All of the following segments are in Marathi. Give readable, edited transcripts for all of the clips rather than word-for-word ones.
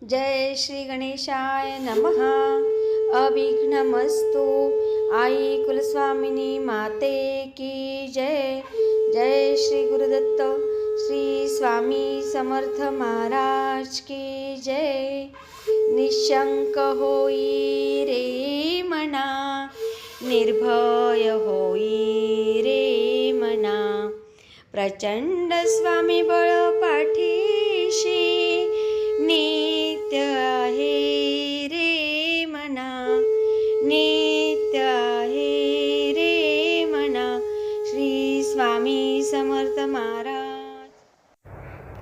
जय श्री गणेशाय नमः। अविघ्नमस्तु। आई कुलस्वामिनी माते की जय। जय श्री गुरुदत्त श्री स्वामी समर्थ महाराज की जय। निशंक होई रे मना, निर्भय होई रे मना, प्रचंड स्वामी बळ पाठीशी, नित्य आहे रे मना, नित्य आहे रे मना। श्री स्वामी समर्थ महाराज।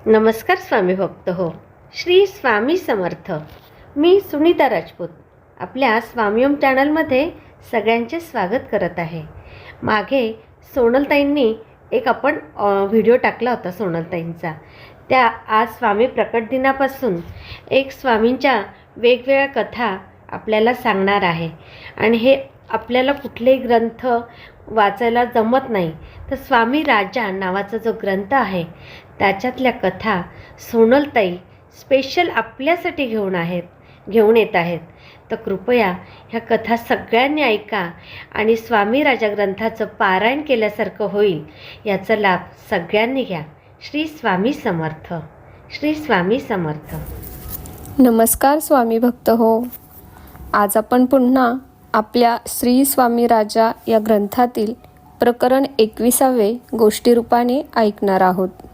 नमस्कार स्वामी भक्त हो, श्री स्वामी समर्थ। मी सुनीता राजपूत आपल्या स्वामीओम चॅनलमध्ये सगळ्यांचे स्वागत करत आहे। मागे सोनलताईंनी एक आपण व्हिडिओ टाकला होता सोनलताईंचा, त्या आज स्वामी प्रकट दिनापासून एक स्वामींच्या वेगवेगळ्या कथा आपल्याला सांगणार आहे। आणि हे आपल्याला कुठलेही ग्रंथ वाचायला जमत नाही, तर स्वामी राजा नावाचा जो ग्रंथ आहे त्याच्यातल्या कथा सोनलताई स्पेशल आपल्यासाठी घेऊन येत आहेत। तर कृपया ह्या कथा सगळ्यांनी ऐका आणि स्वामी राजा ग्रंथाचं पारायण केल्यासारखं होईल, याचा लाभ सगळ्यांनी घ्या। श्री स्वामी समर्थ, श्री स्वामी समर्थ। नमस्कार स्वामी भक्त हो, आज आपण पुन्हा आपल्या श्री स्वामी राजा या ग्रंथातील प्रकरण 21 गोष्टी रूपाने ऐकणार आहोत।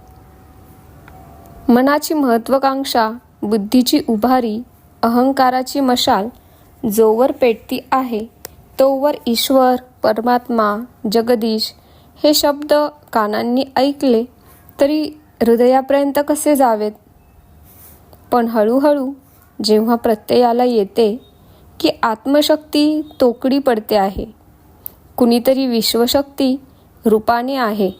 मनाची महत्वाकांक्षा, बुद्धीची उभारी, अहंकाराची मशाल जोवर पेटती आहे तोवर ईश्वर, परमात्मा, जगदीश हे शब्द कानांनी ऐकले तरी हृदयापर्यंत कसे जावेत। पण हळूहळू जेव्हा प्रत्ययाला येते की आत्मशक्ती तोकडी पडते आहे, कुणीतरी विश्वशक्ती रूपाने आहे,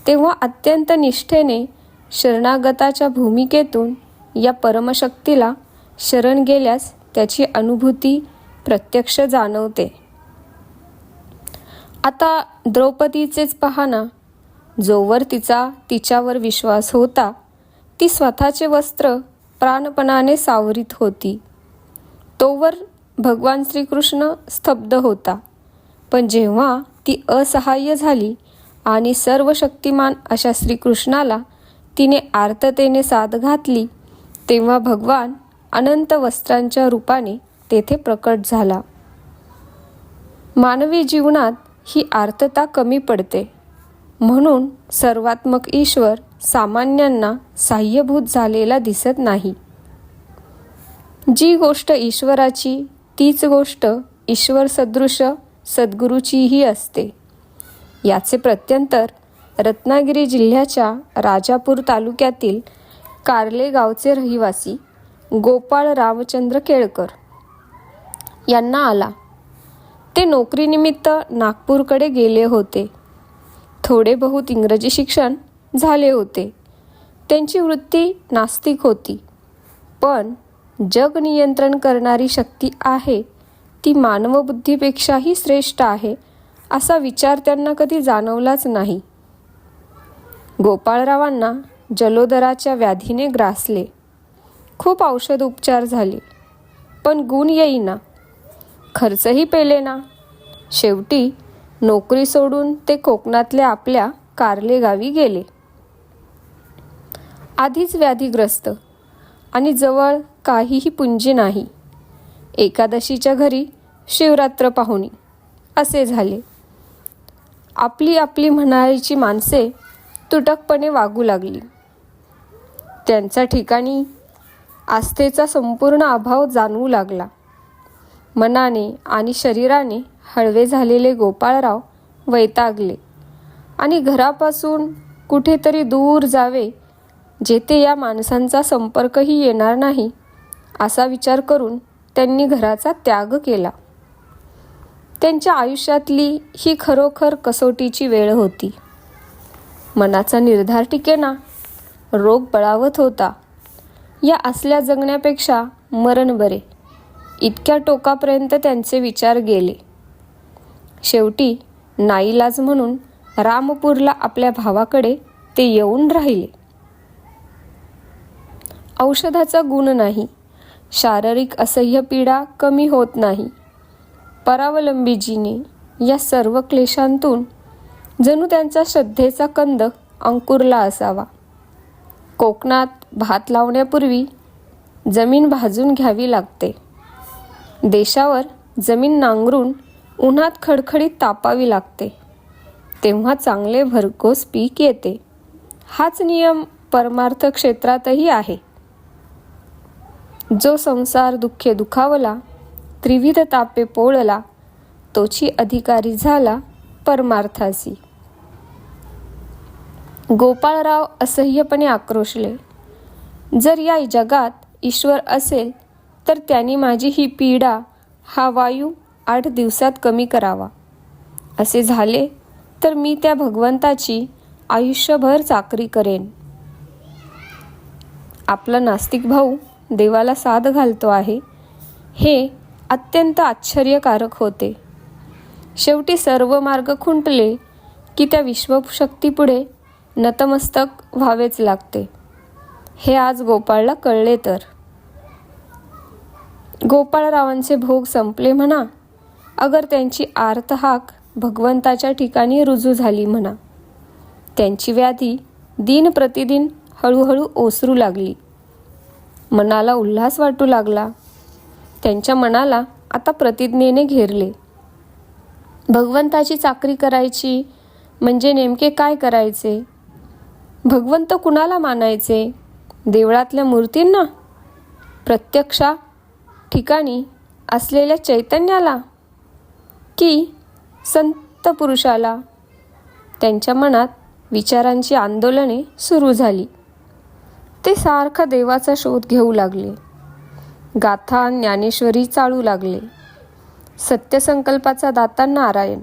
तेव्हा अत्यंत निष्ठेने शरणागताच्या भूमिकेतून या परमशक्तीला शरण गेल्यास त्याची अनुभूती प्रत्यक्ष जाणवते। आता द्रौपदीचेच पहा ना, जोवर तिच्यावर विश्वास होता ती स्वतःचे वस्त्र प्राणपणाने सावरीत होती, तोवर भगवान श्रीकृष्ण स्तब्ध होता। पण जेव्हा ती असहाय्य झाली आणि सर्व शक्तिमान अशा श्रीकृष्णाला तिने आर्ततेने साद घातली, तेव्हा भगवान अनंत वस्त्रांच्या रूपाने तेथे प्रकट झाला। मानवी जीवनात ही आर्तता कमी पडते, म्हणून सर्वात्मक ईश्वर सामान्यांना साह्यभूत झालेला दिसत नाही। जी गोष्ट ईश्वराची तीच गोष्ट ईश्वर सदृश सद्गुरूचीही असते। याचे प्रत्यंतर रत्नागिरी जिल्ह्याच्या राजापूर तालुक्यातील कार्ले गावचे रहिवासी गोपाळ रामचंद्र केळकर यांना आला। ते नोकरीनिमित्त नागपूरकडे गेले होते। थोडे बहुत इंग्रजी शिक्षण झाले होते। त्यांची वृत्ती नास्तिक होती, पण जग नियंत्रण करणारी शक्ती आहे ती मानवबुद्धीपेक्षाही श्रेष्ठ आहे असा विचार त्यांना कधी जाणवलाच नाही। गोपाळरावांना जलोदराच्या व्याधीने ग्रासले। खूप औषध उपचार झाले, पण गुण येईना, खर्चही पेलेना। शेवटी नोकरी सोडून ते कोकणातल्या आपल्या कार्ले गावी गेले। आधीच व्याधीग्रस्त आणि जवळ काहीही पुंजी नाही। एकादशीच्या घरी शिवरात्र पाहुणी असे झाले। आपली आपली म्हणायची माणसे तुटकपणे वागू लागली। त्यांच्या ठिकाणी आस्थेचा संपूर्ण अभाव जाणवू लागला। मनाने आणि शरीराने हळवे झालेले गोपाळराव वैतागले आणि घरापासून कुठेतरी दूर जावे, जेथे या माणसांचा संपर्कही येणार नाही, असा विचार करून त्यांनी घराचा त्याग केला। त्यांच्या आयुष्यातली ही खरोखर कसोटीची वेळ होती। मनाचा निर्धार टिकेना, रोग बळावत होता। या असल्या जगण्यापेक्षा मरण बरे, इतक्या टोकापर्यंत त्यांचे विचार गेले। शेवटी नाईलाज म्हणून रामपूरला आपल्या भावाकडे ते येऊन राहिले। औषधाचा गुण नाही, शारीरिक असह्य पीडा कमी होत नाही. परावलंबीजीने या सर्व क्लेशांतून जणू त्यांचा श्रद्धेचा कंद अंकुरला असावा. कोकणात भात लावण्यापूर्वी जमीन भाजून घ्यावी लागते. देशावर जमीन नांगरून उन्हात खडखडीत तापावी लागते, तेव्हा चांगले भरघोस पीक येते. हाच नियम परमार्थ क्षेत्रातही आहे. जो संसार दुःखे दुखावला, त्रिविध तापे पोळला, तोची अधिकारी झाला परमार्थासी. गोपाळराव असह्यपणे आक्रोशले. जर या जगात ईश्वर असेल तर त्यांनी माझी ही पीडा, हा वायू 8 दिवसात कमी करावा. असे झाले तर मी त्या भगवंताची आयुष्यभर चाकरी करेन. आपला नास्तिक भाऊ देवाला साद घालतो आहे, हे अत्यंत आश्चर्यकारक होते. शेवटी सर्व मार्ग खुंटले की त्या विश्वशक्तीपुढे नतमस्तक व्हावेच लागते. हे आज गोपाळला कळले तर. गोपाळरावांचे भोग संपले म्हणा, अगर त्यांची आर्त हाक भगवंताच्या ठिकाणी रुजू झाली म्हणा. त्यांची व्याधी दिन प्रतिदिन हळूहळू ओसरू लागली. मनाला उल्हास वाटू लागला. त्यांच्या मनाला आता प्रतिज्ञेने घेरले. भगवंताची चाकरी करायची म्हणजे नेमके काय करायचे? भगवंत कुणाला मानायचे? देवळातल्या मूर्तींना? प्रत्यक्षा ठिकाणी असलेल्या चैतन्याला? की संत पुरुषाला? त्यांच्या मनात विचारांची आंदोलने सुरू झाली. ते सारखा देवाचा शोध घेऊ लागले. गाथा ज्ञानेश्वरी चाळू लागले. सत्यसंकल्पाचा दाता नारायण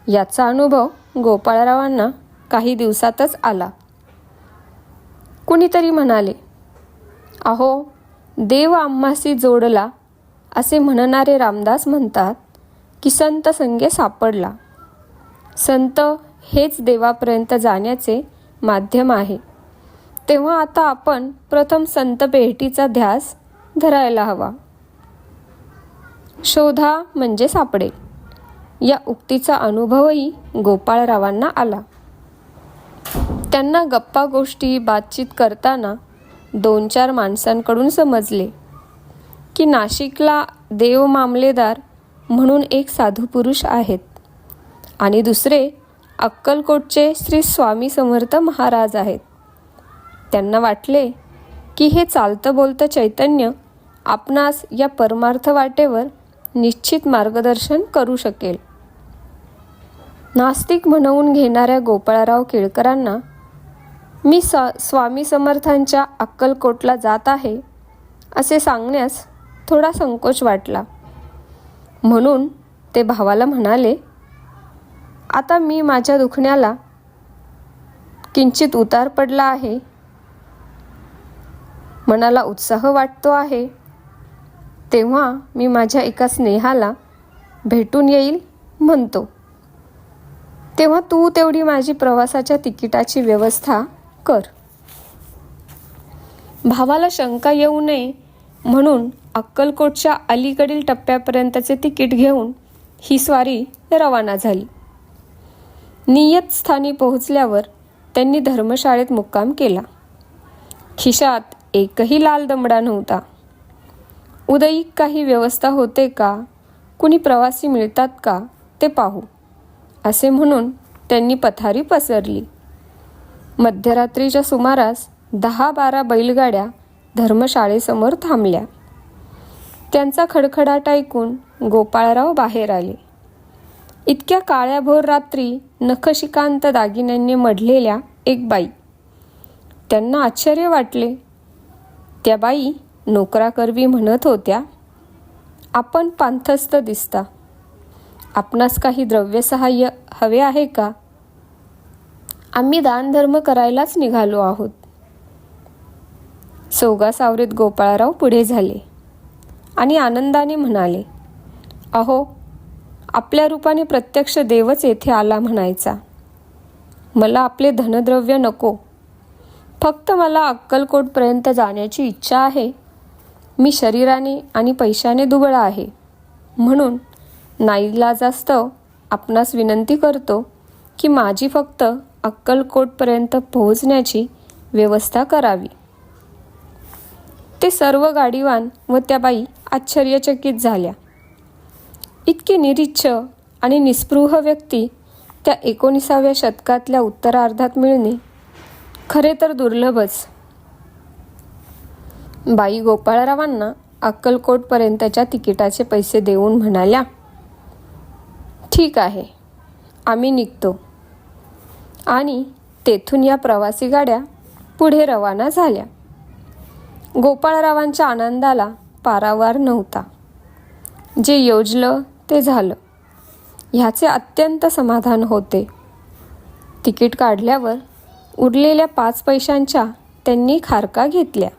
याचा अनुभव गोपाळरावांना काही दिवसातच आला. कुणीतरी म्हणाले, अहो, देव आम्हासी जोडला असे म्हणणारे रामदास म्हणतात की संत संगे सापडला. संत हेच देवापर्यंत जाण्याचे माध्यम आहे. तेव्हा आता आपण प्रथम संत भेटीचा ध्यास धरायला हवा. शोधा म्हणजे सापडे या उक्तीचा अनुभवही गोपाळरावांना आला. त्यांना गप्पा गोष्टी बातचीत करताना 2-4 माणसांकडून समजले की नाशिकला देव मामलेदार म्हणून एक साधू पुरुष आहेत आणि दुसरे अक्कलकोटचे श्री स्वामी समर्थ महाराज आहेत. त्यांना वाटले की हे चालतं बोलतं चैतन्य आपणास या परमार्थ वाटेवर निश्चित मार्गदर्शन करू शकेल. नास्तिक म्हणवून घेणाऱ्या गोपाळराव केळकरांना मी स्वामी समर्थांच्या अक्कलकोटला जात आहे असे सांगण्यास थोडा संकोच वाटला. म्हणून ते भावाला म्हणाले, आता मी माझ्या दुखण्याला किंचित उतार पडला आहे, मनाला उत्साह वाटतो आहे, तेव्हा मी माझ्या एका स्नेहाला भेटून येईल म्हणतो. तेव्हा तू तेवढी माझी प्रवासाच्या तिकिटाची व्यवस्था कर. भावाला शंका येऊ नये म्हणून अक्कलकोटच्या अलीकडील टप्प्यापर्यंतचे तिकीट घेऊन ही स्वारी रवाना झाली. नियत स्थानी पोहोचल्यावर त्यांनी धर्मशाळेत मुक्काम केला. खिशात एकही लाल दमडा नव्हता. उदयिक काही व्यवस्था होते का, कुणी प्रवासी मिळतात का ते पाहू असे म्हणून त्यांनी पथारी पसरली. मध्यरात्रीच्या सुमारास 10-12 बैलगाड्या धर्मशाळेसमोर थांबल्या. त्यांचा खडखडाट ऐकून गोपाळराव बाहेर आले. इतक्या काळ्याभोर रात्री नखशिकांत दागिन्यांनी मढलेल्या एक बाई. त्यांना आश्चर्य वाटले. त्या बाई नोकराकरवी म्हणत होत्या, आपण पांथस्थ दिसता, आपणास काही द्रव्य सहाय्य हवे आहे का? आम्ही दानधर्म करायलाच निघालो आहोत. सोगासावरीत गोपाळराव पुढे झाले आणि आनंदाने म्हणाले, अहो, आपल्या रूपाने प्रत्यक्ष देवच येथे आला म्हणायचा. मला आपले धनद्रव्य नको, फक्त मला अक्कलकोटपर्यंत जाण्याची इच्छा आहे. मी शरीराने आणि पैशाने दुबळा आहे, म्हणून नाईलाजास्तव आपणास विनंती करतो की माझी फक्त अक्कलकोटपर्यंत पोहोचण्याची व्यवस्था करावी. ते सर्व गाडीवान व त्या बाई आश्चर्यचकित झाल्या. इतकी निरीच्छ आणि निस्पृह व्यक्ती त्या 19व्या शतकातल्या उत्तरार्धात मिळणे खरे तर दुर्लभच. बाई गोपाळरावांना अक्कलकोटपर्यंतच्या तिकिटाचे पैसे देऊन म्हणाल्या, ठीक आहे, आम्ही निघतो. आणि तेथून या प्रवासी गाड्या पुढे रवाना झाल्या. गोपाळरावांच्या आनंदाला पारावार नव्हता. जे योजलं ते झालं ह्याचे अत्यंत समाधान होते. तिकीट काढल्यावर उरलेल्या 5 पैशांच्या त्यांनी खारका घेतल्या.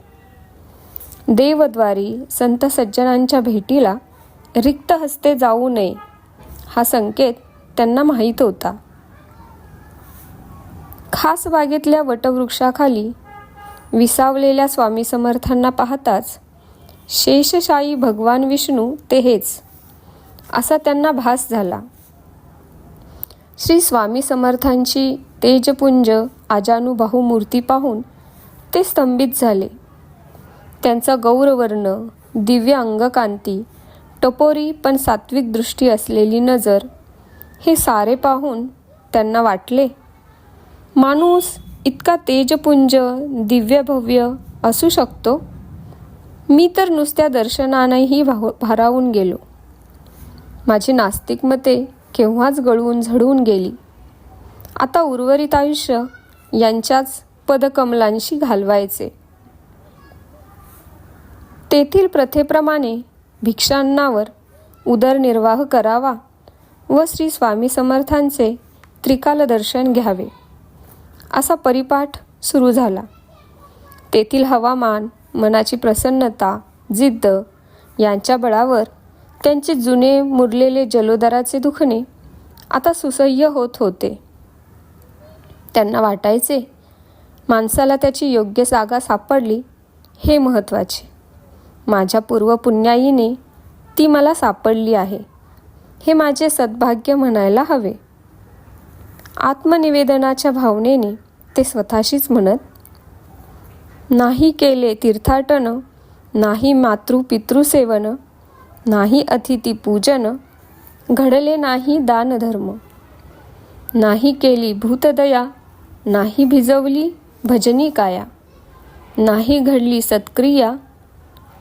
देवद्वारी संत सज्जनांच्या भेटीला रिक्त हस्ते जाऊ नये हा संकेत त्यांना माहीत होता. खास बागेतल्या वटवृक्षाखाली विसावलेल्या स्वामी समर्थांना पाहताच शेषशायी भगवान विष्णू ते हेच असा त्यांना भास झाला. श्री स्वामी समर्थांची तेजपुंज आजानुबाहू मूर्ती पाहून ते स्तंभित झाले. त्यांचा गौरवर्ण, दिव्य अंगकांती, टपोरी पण सात्विक दृष्टी असलेली नजर हे सारे पाहून त्यांना वाटले, माणूस इतका तेजपुंज दिव्यभव्य असू शकतो? मी तर नुसत्या दर्शनानेही भारावून गेलो. माझी नास्तिक मते केव्हाच गळून झडून गेली. आता उर्वरित आयुष्य यांच्याच पदकमलांशी घालवायचे. तेथील प्रथेप्रमाणे भिक्षांनावर उदरनिर्वाह करावा व श्री स्वामी समर्थांचे त्रिकाल दर्शन घ्यावे असा परिपाठ सुरू झाला. तेथील हवामान, मनाची प्रसन्नता, जिद्द यांच्या बळावर त्यांचे जुने मुरलेले जलोदराचे दुखणे आता सुसह्य होत होते. त्यांना वाटायचे, माणसाला त्याची योग्य जागा सापडली हे महत्त्वाचे. माझ्या पूर्वपुण्याईने ती मला सापडली आहे हे माझे सद्भाग्य म्हणायला हवे. आत्मनिवेदनाच्या भावनेने ते स्वतःशीच म्हणत, नाही केले तीर्थाटन, नाही मातृपितृसेवन, नाही अतिथी पूजन, घडले नाही दानधर्म, नाही केली भूतदया, नाही भिजवली भजनी काया, नाही घडली सत्क्रिया,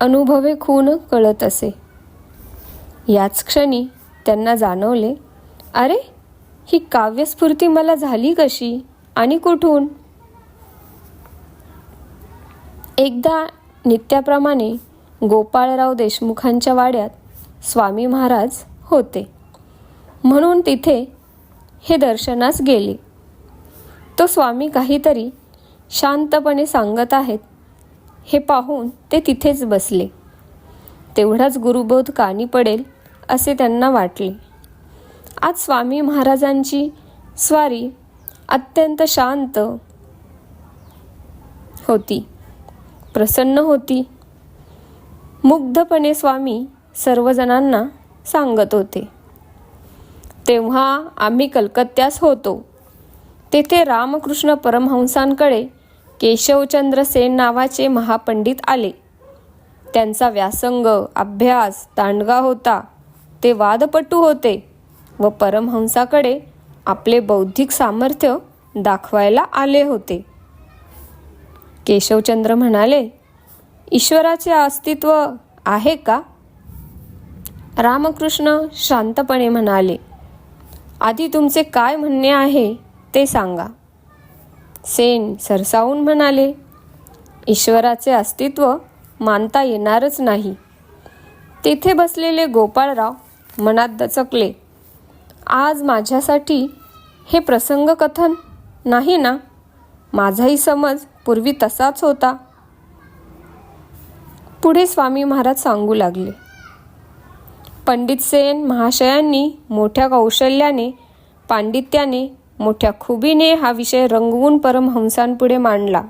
अनुभवे खून कळत असे. याच क्षणी त्यांना जाणवले, अरे ही काव्यस्फूर्ती मला झाली कशी आणि कुठून? एकदा नित्याप्रमाणे गोपाळराव देशमुखांच्या वाड्यात स्वामी महाराज होते म्हणून तिथे हे दर्शनास गेले. तो स्वामी काहीतरी शांतपणे सांगत आहेत हे पाहून ते तिथेच बसले. तेवढाच गुरुबोध कानी पडेल असे त्यांना वाटले. आज स्वामी महाराजांची स्वारी अत्यंत शांत होती, प्रसन्न होती. मुग्धपणे स्वामी सर्वजणांना सांगत होते, तेव्हा आम्ही कलकत्त्यास होतो. तेथे रामकृष्ण परमहंसांकडे केशवचंद्र सेन नावाचे महापंडित आले. त्यांचा व्यासंग, अभ्यास, दांडगा होता. ते वादपटू होते व परमहंसाकडे आपले बौद्धिक सामर्थ्य दाखवायला आले होते. केशवचंद्र म्हणाले, ईश्वराचे अस्तित्व आहे का? रामकृष्ण शांतपणे म्हणाले, आधी तुमचे काय म्हणणे आहे ते सांगा. सेन सरसावून म्हणाले, ईश्वराचे अस्तित्व मानता येणारच नाही. तेथे बसलेले गोपाळराव मनात दचकले, आज माझ्यासाठी हे प्रसंग कथन नाही ना? माझाही समज पूर्वी तसाच होता. पुढे स्वामी महाराज सांगू लागले, पंडित सेन महाशयांनी मोठ्या कौशल्याने, पांडित्याने, मोठ्या खुबीने हा विषय रंगवून परमहंसांपुढे मांडला.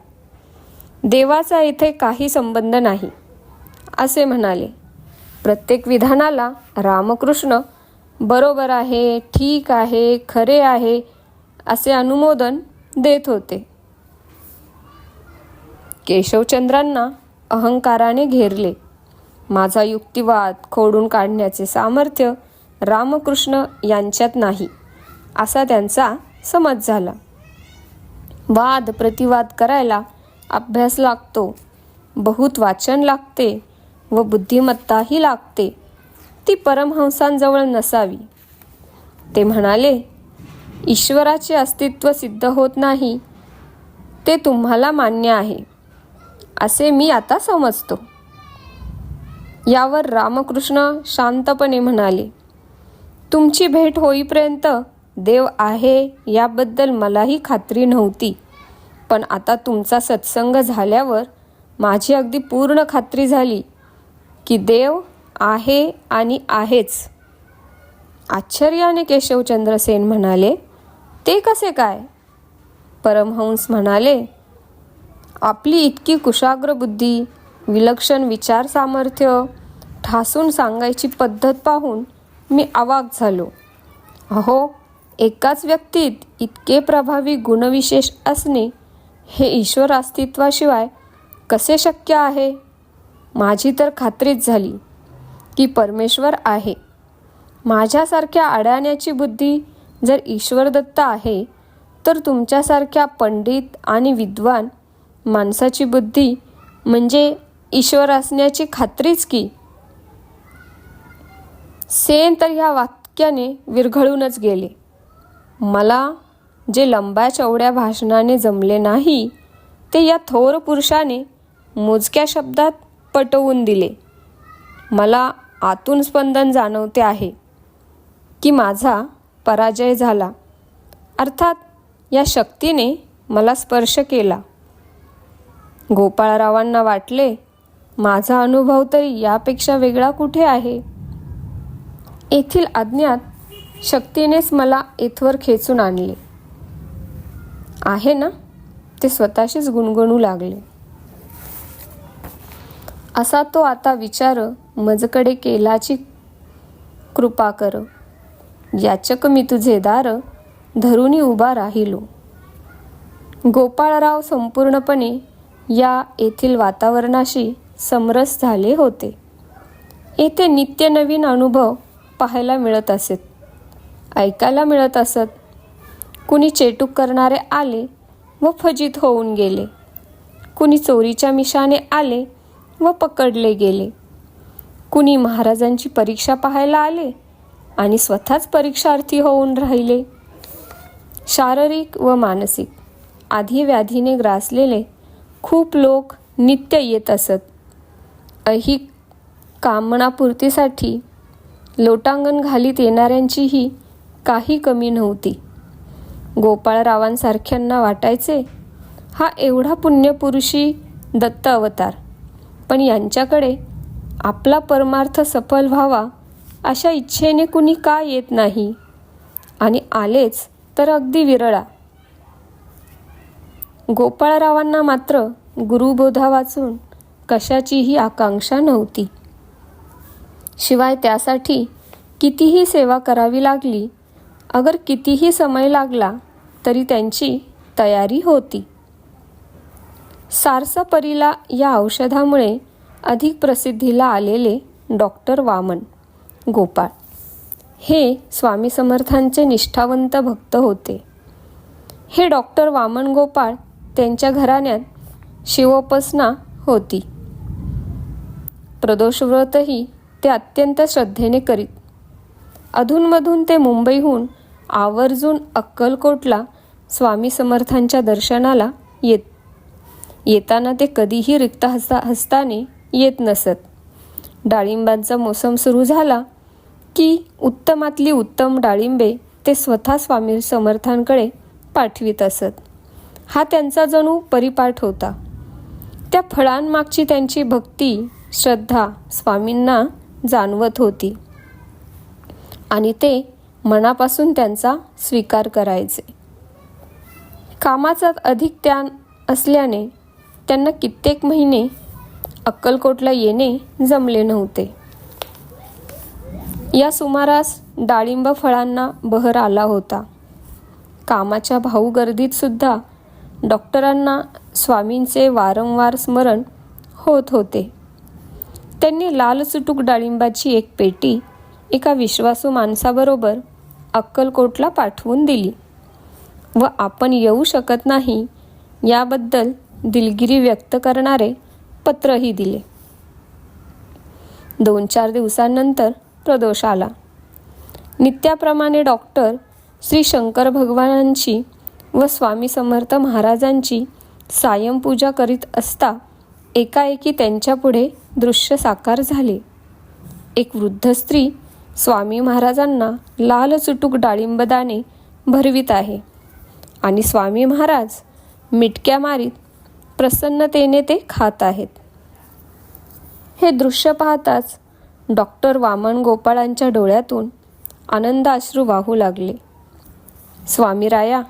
देवाचा इथे काही संबंध नाही असे म्हणाले. प्रत्येक विधानाला रामकृष्ण बरोबर आहे, ठीक आहे, खरे आहे असे अनुमोदन देत होते. केशवचंद्रांना अहंकाराने घेरले. माझा युक्तिवाद खोडून काढण्याचे सामर्थ्य रामकृष्ण यांच्यात नाही असा त्यांचा समज झाला. वाद प्रतिवाद करायला अभ्यास लागतो, बहुत वाचन लागते व बुद्धिमत्ताही लागते. ती परमहंसांजवळ नसावी. ते म्हणाले, ईश्वराचे अस्तित्व सिद्ध होत नाही ते तुम्हाला मान्य आहे असे मी आता समजतो. यावर रामकृष्ण शांतपणे म्हणाले, तुमची भेट होईपर्यंत देव आहे याबद्दल मलाही खात्री नव्हती, पण आता तुमचा सत्संग झाल्यावर माझी अगदी पूर्ण खात्री झाली की देव आहे आणि आहेच. आश्चर्याने केशवचंद्र सेन म्हणाले, ते कसे काय? परमहंस म्हणाले, आपली इतकी कुशाग्र बुद्धी, विलक्षण विचार सामर्थ्य, ठासून सांगायची पद्धत पाहून मी अवाक झालो. अहो, एकाच व्यक्तीत इतके प्रभावी गुणविशेष असणे हे ईश्वर अस्तित्वाशिवाय कसे शक्य आहे? माझी तर खात्रीच झाली की परमेश्वर आहे. माझ्यासारख्या अडाण्याची बुद्धी जर ईश्वरदत्त आहे, तर तुमच्यासारख्या पंडित आणि विद्वान माणसाची बुद्धी म्हणजे ईश्वर असण्याची खात्रीच की. सेन तर ह्या वाक्याने विरघळूनच गेले. मला जे लंब्या चौड्या भाषणाने जमले नाही ते या थोर पुरुषाने मोजक्या शब्दात पटवून दिले. मला आतून स्पंदन जाणवते आहे की माझा पराजय झाला, अर्थात या शक्तीने मला स्पर्श केला. गोपाळरावांना वाटले, माझा अनुभव तरी यापेक्षा वेगळा कुठे आहे. येथील अज्ञात शक्तीनेच मला येथवर खेचून आणले आहे ना, ते स्वतःशीच गुणगुणू लागले. असा तो आता विचार मजकडे केलाची कृपा कर, याचक मी तुझे दार धरुनी उभा राहिलो. गोपाळराव संपूर्णपणे या येथील वातावरणाशी समरस झाले होते. येथे नित्य नवीन अनुभव पाहायला मिळत असत, ऐकायला मिळत असत. कुणी चेटूक करणारे आले व फजित होऊन गेले, कुणी चोरीच्या मिशाने आले व पकडले गेले, कुणी महाराजांची परीक्षा पाहायला आले आणि स्वतःच परीक्षार्थी होऊन राहिले. शारीरिक व मानसिक आधी-व्याधीने ग्रासलेले खूप लोक नित्य येत असत. ऐहिक कामनापूर्तीसाठी लोटांगण घालीत येणाऱ्यांचीही काही कमी नव्हती. गोपाळरावांसारख्यांना वाटायचे, हा एवढा पुण्यपुरुषी दत्त अवतार, पण यांच्याकडे आपला परमार्थ सफल व्हावा अशा इच्छेने कुणी का येत नाही, आणि आलेच तर अगदी विरळा. गोपाळरावांना मात्र गुरुबोधा वाचून कशाचीही आकांक्षा नव्हती. शिवाय त्यासाठी कितीही सेवा करावी लागली, अगर कितीही समय लागला तरी त्यांची तयारी होती. सारसापरीला या औषधामुळे अधिक प्रसिद्धीला आलेले डॉक्टर वामन गोपाळ हे स्वामी समर्थांचे निष्ठावंत भक्त होते. हे डॉक्टर वामन गोपाळ त्यांच्या घराण्यात शिवोपासना होती. प्रदोषव्रतही ते अत्यंत श्रद्धेने करीत. अधूनमधून ते मुंबईहून आवर्जून अक्कलकोटला स्वामी समर्थांच्या दर्शनाला येताना ते कधीही रिक्त हस्ताने येत नसत. डाळिंबांचा मोसम सुरू झाला की उत्तमातली उत्तम डाळिंबे ते स्वतः स्वामी समर्थांकडे पाठवित असत. हा त्यांचा जणू परिपाठ होता. त्या फळांमागची त्यांची भक्ती श्रद्धा स्वामींना जाणवत होती आणि ते मनापासून त्यांचा स्वीकार करायचे. कामाचा अधिक ताण असल्याने त्यांना कित्येक महिने अक्कलकोटला येणे जमले नव्हते. या सुमारास डाळिंब फळांना बहर आला होता. कामाच्या भाऊगर्दीत सुद्धा डॉक्टरांना स्वामींचे वारंवार स्मरण होत होते. त्यांनी लालचुटूक डाळिंबाची एक पेटी एका विश्वासू माणसाबरोबर अक्कलकोटला पाठवून दिली व आपण येऊ शकत नाही याबद्दल दिलगिरी व्यक्त करणारे पत्रही दिले. 2-4 दिवसांनंतर प्रदोष आला. नित्याप्रमाणे डॉक्टर श्री शंकर भगवानांची व स्वामी समर्थ महाराजांची सायंपूजा करीत असता एकाएकी त्यांच्यापुढे दृश्य साकार झाले. एक वृद्ध स्त्री स्वामी महाराजांना लालचुटूक डाळिंबदाणे भरवीत आहे आणि स्वामी महाराज मिटक्या मारीत प्रसन्नतेने ते खात आहेत. हे दृश्य पाहताच डॉक्टर वामन गोपाळांच्या डोळ्यातून आनंदाश्रू वाहू लागले. स्वामीराया,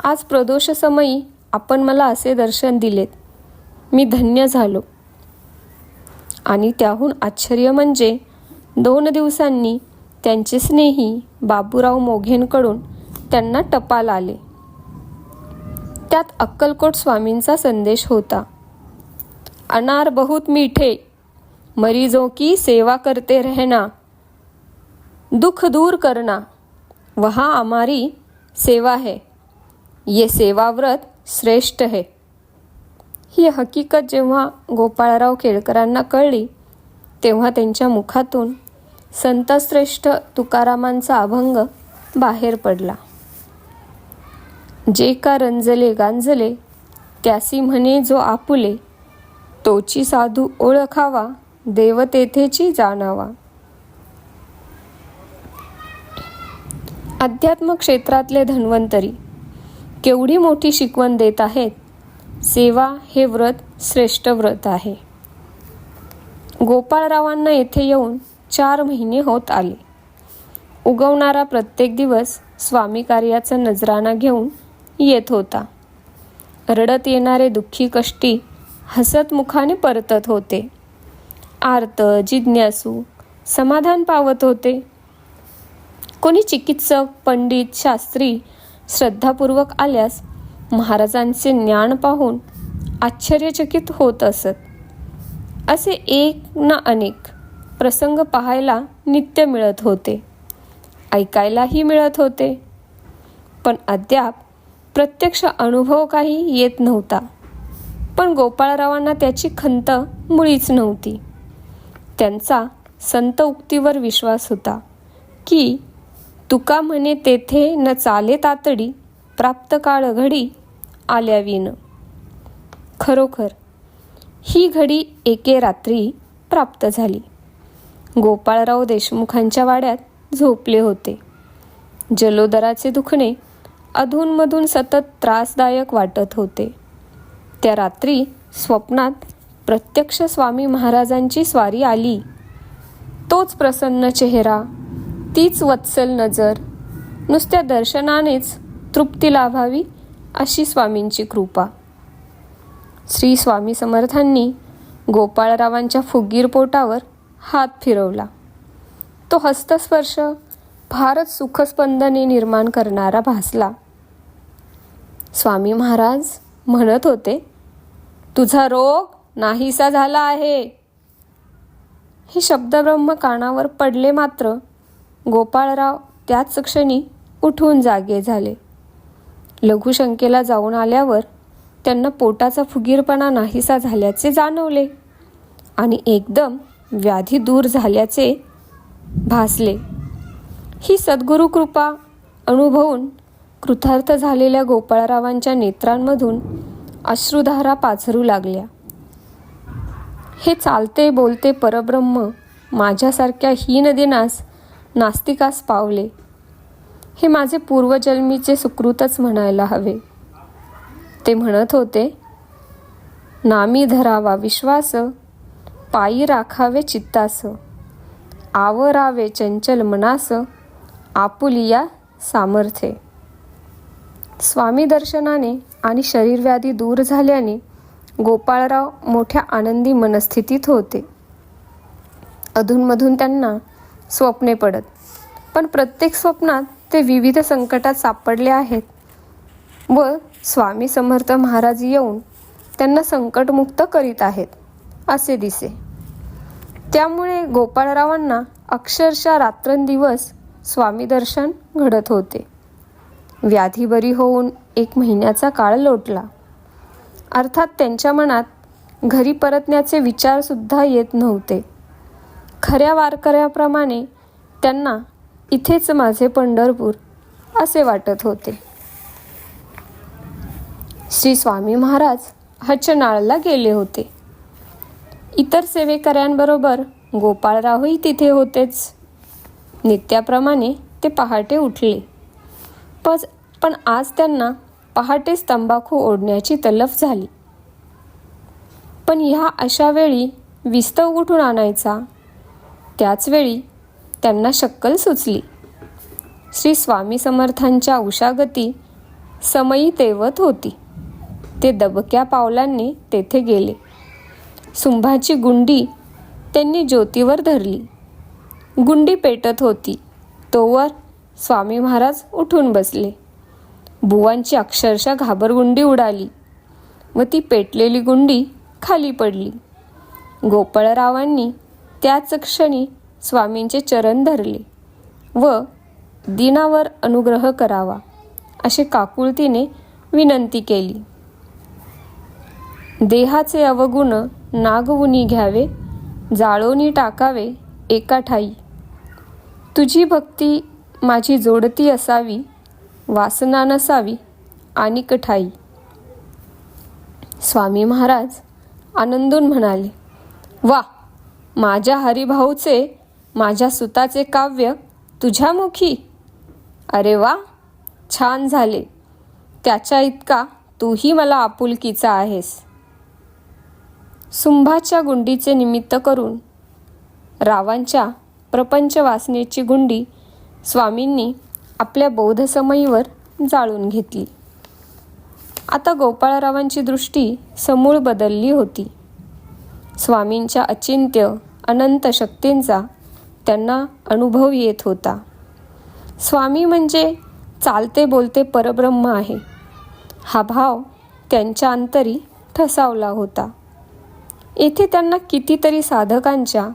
आज प्रदोषसमयी आपण मला असे दर्शन दिलेत. मी धन्य झालो. आणि त्याहून आश्चर्य म्हणजे 2 दिवसांनी त्यांचे स्नेही बाबूराव मोघेंकडून त्यांना टपाल आले. त्यात अक्कलकोट स्वामींचा संदेश होता. अनार बहुत मीठे, मरीजों की सेवा करते रहना, दुख दूर करना, वहाँ हमारी सेवा है, ये सेवाव्रत श्रेष्ठ है. ही हकीकत जेव्हा गोपाळराव केळकरांना कळली तेव्हा त्यांच्या मुखातून संतश्रेष्ठ तुकारामांचा अभंग बाहेर पडला. जे का रंजले गांजले, त्यासी म्हणे जो आपुले, तोची साधू ओळखावा, देव तेथेची जाणावा. अध्यात्म क्षेत्रातले धन्वंतरी केवढी मोठी शिकवण देत आहेत. सेवा हे व्रत श्रेष्ठ व्रत आहे. गोपाळरावांना येथे येऊन 4 महिने होत आले. उगवणारा प्रत्येक दिवस स्वामी कार्याचा नजराणा घेऊन येत होता. रडत येणारे दुःखी कष्टी हसत मुखाने परतत होते. आर्त जिज्ञासू समाधान पावत होते. कोणी चिकित्सक, पंडित, शास्त्री श्रद्धापूर्वक आल्यास महाराजांचे ज्ञान पाहून आश्चर्यचकित होत असत. असे एक ना अनेक प्रसंग पाहायला नित्य मिळत होते, ऐकायलाही मिळत होते. पण अद्याप प्रत्यक्ष अनुभव काही येत नव्हता. पण गोपाळरावांना त्याची खंत मुळीच नव्हती. त्यांचा संत उक्तीवर विश्वास होता की तुका म्हणे तेथे न चाले तातडी, प्राप्त काळ घडी आल्याविन. खरोखर ही घडी एके रात्री प्राप्त झाली. गोपाळराव देशमुखांच्या वाड्यात झोपले होते. जलोदराचे दुखणे अधूनमधून सतत त्रासदायक वाटत होते. त्या रात्री स्वप्नात प्रत्यक्ष स्वामी महाराजांची स्वारी आली. तोच प्रसन्न चेहरा, तीच वत्सल नजर, नुसत्या दर्शनानेच तृप्ती लाभावी अशी स्वामींची कृपा. श्री स्वामी समर्थांनी गोपाळरावांच्या फुगीर पोटावर हात फिरवला. तो हस्तस्पर्श फारच सुखस्पंदने निर्माण करणारा भासला. स्वामी महाराज म्हणत होते, तुझा रोग नाहीसा झाला आहे. हे शब्दब्रह्म कानावर पडले मात्र गोपाळराव त्याच क्षणी उठून जागे झाले. लघुशंकेला जाऊन आल्यावर त्यांना पोटाचा फुगीरपणा नाहीसा झाल्याचे जाणवले आणि एकदम व्याधी दूर झाल्याचे भासले. ही सद्गुरू कृपा अनुभवून कृतार्थ झालेल्या गोपाळरावांच्या नेत्रांमधून अश्रुधारा पाझरू लागल्या. हे चालते बोलते परब्रह्म माझ्यासारख्या हीनदिनास नास्तिकास पावले. हे माझे पूर्वजन्मीचे सुकृतच म्हणायला हवे. ते म्हणत होते, नामी धरावा विश्वास, पायी राखावे चित्तास, आवरावे चंचल मनास, आपुलिया सामर्थ्ये. स्वामी दर्शनाने आणि शरीरव्याधी दूर झाल्याने गोपाळराव मोठ्या आनंदी मनस्थितीत होते. अधूनमधून त्यांना स्वप्ने पडत, पण प्रत्येक स्वप्नात ते विविध संकटात सापडले आहेत व स्वामी समर्थ महाराज येऊन त्यांना संकटमुक्त करीत आहेत असे दिसे. त्यामुळे गोपाळरावांना अक्षरशः रात्रंदिवस स्वामी दर्शन घडत होते. व्याधी बरी होऊन 1 महिन्याचा काळ लोटला. अर्थात त्यांच्या मनात घरी परतण्याचे विचारसुद्धा येत नव्हते. खऱ्या वारकऱ्याप्रमाणे त्यांना इथेच माझे पंढरपूर असे वाटत होते. श्री स्वामी महाराज हचनाळला गेले होते. इतर सेवेकऱ्यांबरोबर गोपाळरावही तिथे होतेच. नित्याप्रमाणे ते पहाटे उठले. पण आज त्यांना पहाटेच तंबाखू ओढण्याची तलफ झाली. पण ह्या अशा वेळी विस्तव कुठून आणायचा? त्याच वेळी त्यांना शक्कल सुचली. श्री स्वामी समर्थांच्या उशागती समयी तेवत होती. ते दबक्या पावलांनी तेथे गेले. सुंभाची गुंडी त्यांनी ज्योतीवर धरली. गुंडी पेटत होती तोवर स्वामी महाराज उठून बसले. बुवांची अक्षरशः घाबरगुंडी उडाली व ती पेटलेली गुंडी खाली पडली. गोपाळरावांनी त्याच क्षणी स्वामींचे चरण धरले व दिनावर अनुग्रह करावा असे काकुळतीने विनंती केली. देहाचे अवगुण नागवुनी घ्यावे, जाळोनी टाकावे एका ठाई. तुझी भक्ती माझी जोडती असावी, वासना नसावी आणिक ठाई. स्वामी महाराज आनंदून म्हणाले, वा, माझ्या हरिभाऊचे, माझ्या सुताचे काव्य तुझ्या मुखी. अरे वा, छान झाले. त्याच्या इतका तूही मला आपुलकीचा आहेस. सुंभाच्या गुंडीचे निमित्त करून रावांच्या प्रपंच वासनेची गुंडी स्वामींनी आपल्या बौद्धसमयीवर जाळून घेतली. आता गोपाळरावांची दृष्टी समूळ बदलली होती. स्वामींच्या अचिंत्य अनंत शक्तींचा त्यांना अनुभव येत होता. स्वामी म्हणजे चालते बोलते परब्रह्म आहे हा भाव त्यांच्या अंतरी ठसावला होता. येथे त्यांना कितीतरी साधकांच्या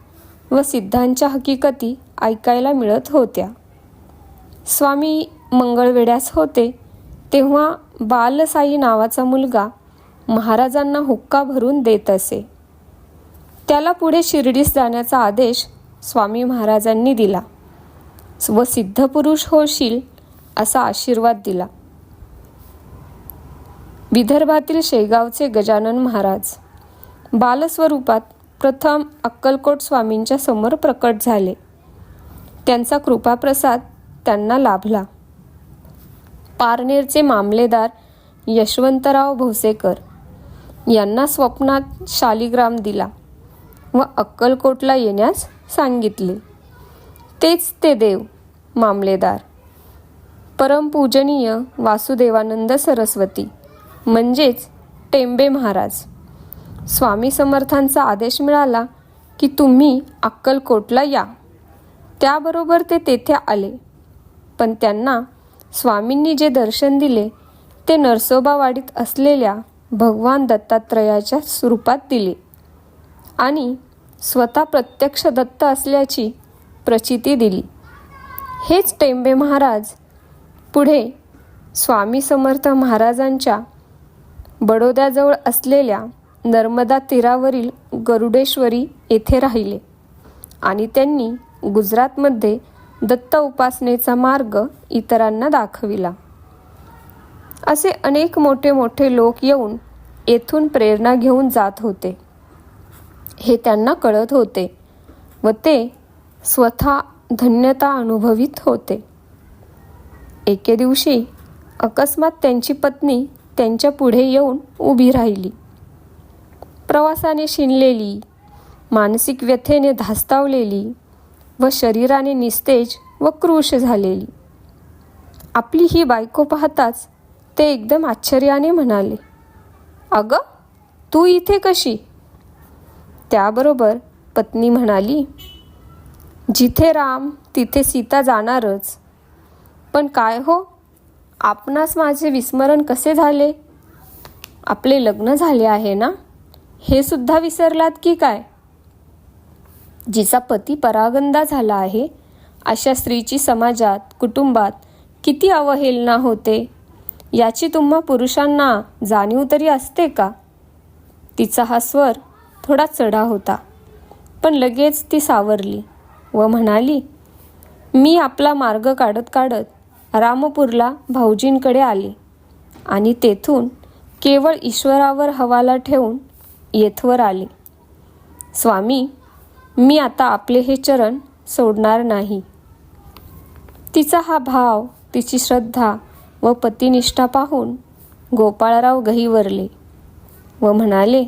व सिद्धांच्या हकीकती ऐकायला मिळत होत्या. स्वामी मंगळवेढ्यास होते तेव्हा बालसाई नावाचा मुलगा महाराजांना हुक्का भरून देत असे. त्याला पुढे शिर्डीस जाण्याचा आदेश स्वामी महाराजांनी दिला व सिद्धपुरुष होशील असा आशीर्वाद दिला. विदर्भातील शेगावचे गजानन महाराज बालस्वरूपात प्रथम अक्कलकोट स्वामींच्या समोर प्रकट झाले. त्यांचा कृपाप्रसाद त्यांना लाभला. पारनेरचे मामलेदार यशवंतराव भोसेकर यांना स्वप्नात शालिग्राम दिला व अक्कलकोटला येण्यास सांगितले. तेच ते देव मामलेदार परमपूजनीय वासुदेवानंद सरस्वती म्हणजेच टेंबे महाराज. स्वामी समर्थांचा आदेश मिळाला की तुम्ही अक्कलकोटला या. त्याबरोबर ते तेथे आले. पण त्यांना स्वामींनी जे दर्शन दिले ते नरसोबावाडीत असलेल्या भगवान दत्तात्रयाच्या स्वरूपात दिले आणि स्वतः प्रत्यक्ष दत्त असल्याची प्रचिती दिली. हेच टेंबे महाराज पुढे स्वामी समर्थ महाराजांच्या बडोद्याजवळ असलेल्या नर्मदा तीरावरील गरुडेश्वरी येथे राहिले आणि त्यांनी गुजरातमध्ये दत्त उपासनेचा मार्ग इतरांना दाखविला. असे अनेक मोठे मोठे लोक येऊन येथून प्रेरणा घेऊन जात होते हे त्यांना कळत होते व ते स्वतः धन्यता अनुभवित होते. एके दिवशी अकस्मात त्यांची पत्नी त्यांच्या पुढे येऊन उभी राहिली. प्रवासाने शिनलेली, मानसिक व्यथेने धास्तावलेली व शरीराने निस्तेज व क्रूश झालेली. आपली ही बायको पाहताच ते एकदम आश्चर्याने म्हणाले, अगं, तू इथे कशी? त्याबरोबर पत्नी म्हणाली, जिथे राम तिथे सीता जाणारच. पण काय हो, आपणास माझे विस्मरण कसे झाले? आपले लग्न झाले आहे ना, हे सुद्धा विसरलात की काय? जिचा पती परागंदा झाला आहे अशा स्त्रीची समाजात, कुटुंबात किती अवहेलना होते याची तुम्हा पुरुषांना जाणीव तरी असते का? तिचा हा स्वर थोडा चढा होता, पण लगेच ती सावरली व म्हणाली, मी आपला मार्ग काढत काढत रामपूरला भाऊजींकडे आले आणि तेथून केवळ ईश्वरावर हवाला ठेवून येथवर आले. स्वामी, मी आता आपले हे चरण सोडणार नाही. तिचा हा भाव, तिची श्रद्धा व पतिनिष्ठा पाहून गोपाळराव गहिवरले व म्हणाले,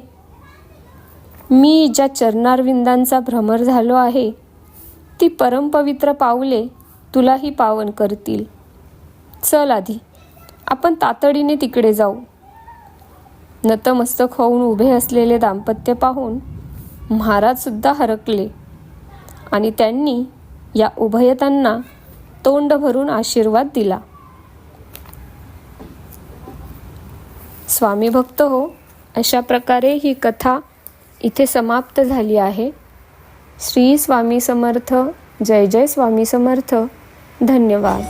मी ज्या चरणारविंदांचा भ्रमर झालो आहे ती परमपवित्र पावले तुलाही पावन करतील. चल आधी आपण तातडीने तिकडे जाऊ. नतमस्तक होऊन उभे असलेले दाम्पत्य पाहून महाराज सुद्धा हरकले आणि त्यांनी या उभयतांना तोंड भरून आशीर्वाद दिला. स्वामी भक्त हो, अशा प्रकारे ही कथा इथे समाप्त झाली आहे. श्री स्वामी समर्थ. जय जय स्वामी समर्थ. धन्यवाद.